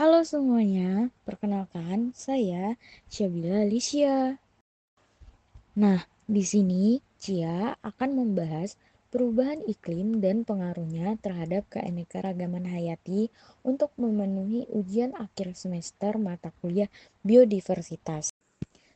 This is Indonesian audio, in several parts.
Halo semuanya, perkenalkan saya Syabila Lisya. Nah, di sini Cia akan membahas perubahan iklim dan pengaruhnya terhadap keanekaragaman hayati untuk memenuhi ujian akhir semester mata kuliah biodiversitas.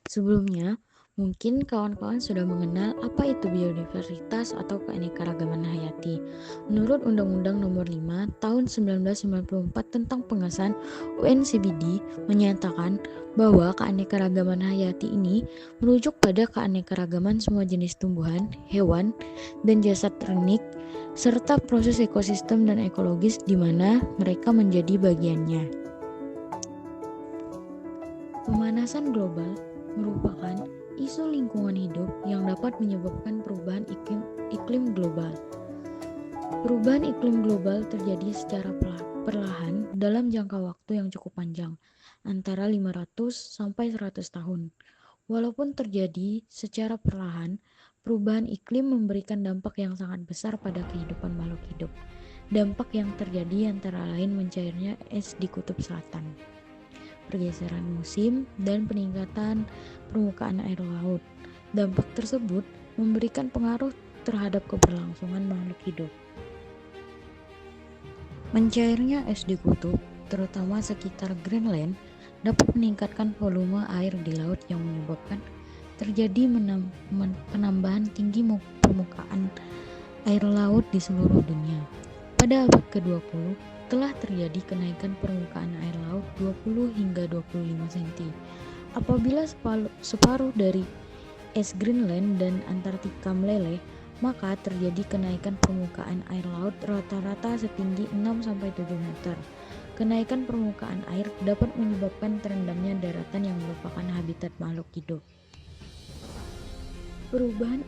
Sebelumnya, mungkin kawan-kawan sudah mengenal apa itu biodiversitas atau keanekaragaman hayati. Menurut Undang-Undang Nomor 5 Tahun 1994 tentang pengesahan UNCBD menyatakan bahwa keanekaragaman hayati ini merujuk pada keanekaragaman semua jenis tumbuhan, hewan, dan jasad ternik serta proses ekosistem dan ekologis di mana mereka menjadi bagiannya. Pemanasan global merupakan isu lingkungan hidup yang dapat menyebabkan perubahan iklim global. Perubahan iklim global terjadi secara perlahan dalam jangka waktu yang cukup panjang, antara 500 sampai 100 tahun. Walaupun terjadi secara perlahan, perubahan iklim memberikan dampak yang sangat besar pada kehidupan makhluk hidup. Dampak yang terjadi antara lain mencairnya es di kutub selatan, pergeseran musim, dan peningkatan permukaan air laut. Dampak tersebut memberikan pengaruh terhadap keberlangsungan makhluk hidup. Mencairnya es di kutub, terutama sekitar Greenland, dapat meningkatkan volume air di laut yang menyebabkan terjadi penambahan tinggi permukaan air laut di seluruh dunia. Pada abad ke-20, telah terjadi kenaikan permukaan air laut 20 hingga 25 cm. Apabila separuh dari es Greenland dan Antartika meleleh, maka terjadi kenaikan permukaan air laut rata-rata setinggi 6-7 meter. Kenaikan permukaan air dapat menyebabkan terendamnya daratan yang merupakan habitat makhluk hidup. Perubahan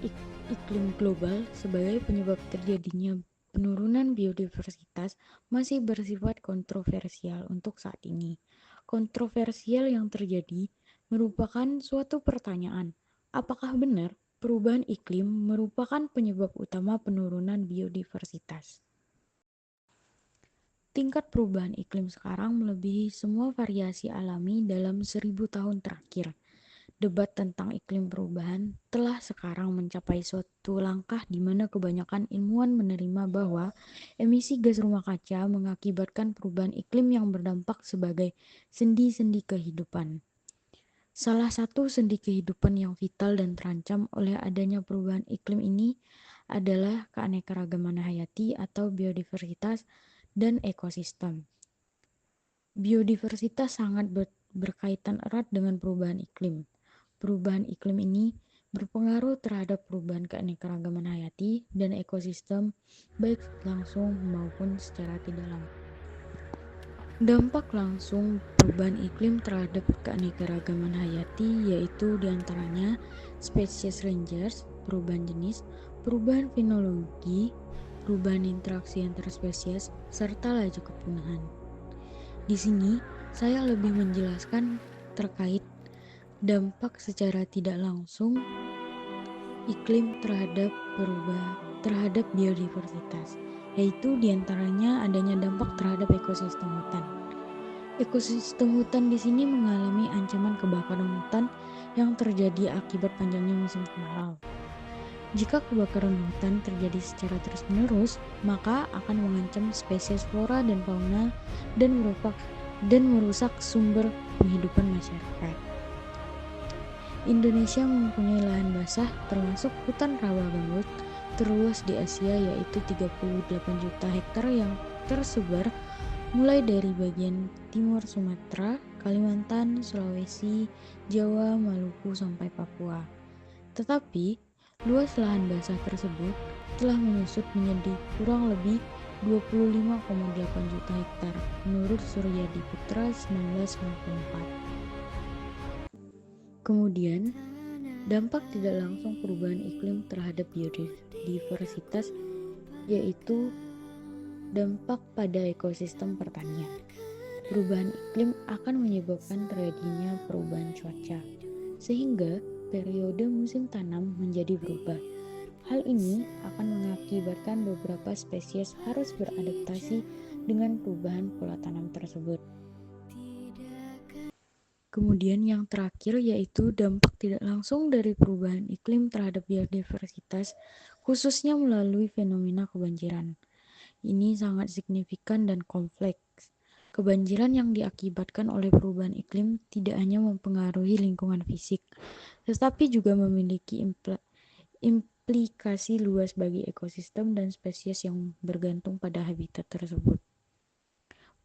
iklim global sebagai penyebab terjadinya penurunan biodiversitas masih bersifat kontroversial untuk saat ini. Kontroversial yang terjadi merupakan suatu pertanyaan, apakah benar perubahan iklim merupakan penyebab utama penurunan biodiversitas? Tingkat perubahan iklim sekarang melebihi semua variasi alami dalam 1000 tahun terakhir. Debat tentang iklim perubahan telah sekarang mencapai suatu langkah di mana kebanyakan ilmuwan menerima bahwa emisi gas rumah kaca mengakibatkan perubahan iklim yang berdampak sebagai sendi-sendi kehidupan. Salah satu sendi kehidupan yang vital dan terancam oleh adanya perubahan iklim ini adalah keanekaragaman hayati atau biodiversitas dan ekosistem. Biodiversitas sangat berkaitan erat dengan perubahan iklim. Perubahan iklim ini berpengaruh terhadap perubahan keanekaragaman hayati dan ekosistem baik langsung maupun secara tidak langsung. Dampak langsung perubahan iklim terhadap keanekaragaman hayati yaitu diantaranya species rangers, perubahan jenis, perubahan fenologi, perubahan interaksi antar spesies, serta laju kepunahan. Di sini saya lebih menjelaskan terkait dampak secara tidak langsung iklim terhadap biodiversitas, yaitu diantaranya adanya dampak terhadap ekosistem hutan. Ekosistem hutan di sini mengalami ancaman kebakaran hutan yang terjadi akibat panjangnya musim kemarau. Jika kebakaran hutan terjadi secara terus-menerus, maka akan mengancam spesies flora dan fauna dan merusak sumber penghidupan masyarakat. Indonesia mempunyai lahan basah termasuk hutan rawa gambut terluas di Asia yaitu 38 juta hektar yang tersebar mulai dari bagian timur Sumatera, Kalimantan, Sulawesi, Jawa, Maluku sampai Papua. Tetapi luas lahan basah tersebut telah menyusut menjadi kurang lebih 25,8 juta hektar menurut Suryadi Putra 1994. Kemudian, dampak tidak langsung perubahan iklim terhadap biodiversitas yaitu dampak pada ekosistem pertanian. Perubahan iklim akan menyebabkan terjadinya perubahan cuaca, sehingga periode musim tanam menjadi berubah. Hal ini akan mengakibatkan beberapa spesies harus beradaptasi dengan perubahan pola tanam tersebut. Kemudian yang terakhir yaitu dampak tidak langsung dari perubahan iklim terhadap biodiversitas, khususnya melalui fenomena kebanjiran. Ini sangat signifikan dan kompleks. Kebanjiran yang diakibatkan oleh perubahan iklim tidak hanya mempengaruhi lingkungan fisik, tetapi juga memiliki implikasi luas bagi ekosistem dan spesies yang bergantung pada habitat tersebut.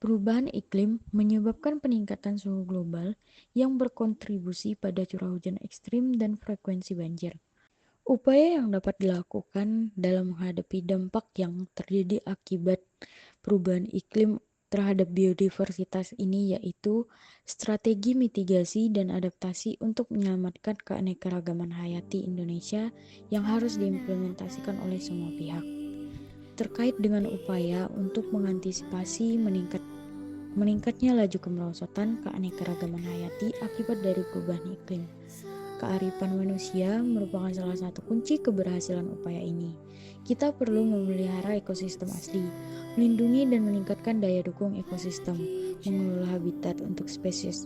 Perubahan iklim menyebabkan peningkatan suhu global yang berkontribusi pada curah hujan ekstrim dan frekuensi banjir. Upaya yang dapat dilakukan dalam menghadapi dampak yang terjadi akibat perubahan iklim terhadap biodiversitas ini yaitu strategi mitigasi dan adaptasi untuk menyelamatkan keanekaragaman hayati Indonesia yang harus diimplementasikan oleh semua pihak. Terkait dengan upaya untuk mengantisipasi meningkatnya laju kemerosotan keanekaragaman hayati akibat dari perubahan iklim. Kearifan manusia merupakan salah satu kunci keberhasilan upaya ini. Kita perlu memelihara ekosistem asli, melindungi dan meningkatkan daya dukung ekosistem, mengelola habitat untuk spesies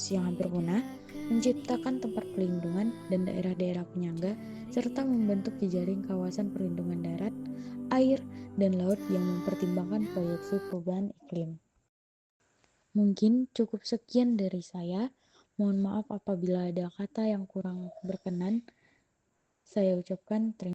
yang hampir punah, menciptakan tempat pelindungan dan daerah-daerah penyangga, serta membentuk jejaring kawasan perlindungan darat, air, dan laut yang mempertimbangkan proyeksi perubahan iklim. Mungkin cukup sekian dari saya. Mohon maaf apabila ada kata yang kurang berkenan. Saya ucapkan terima kasih.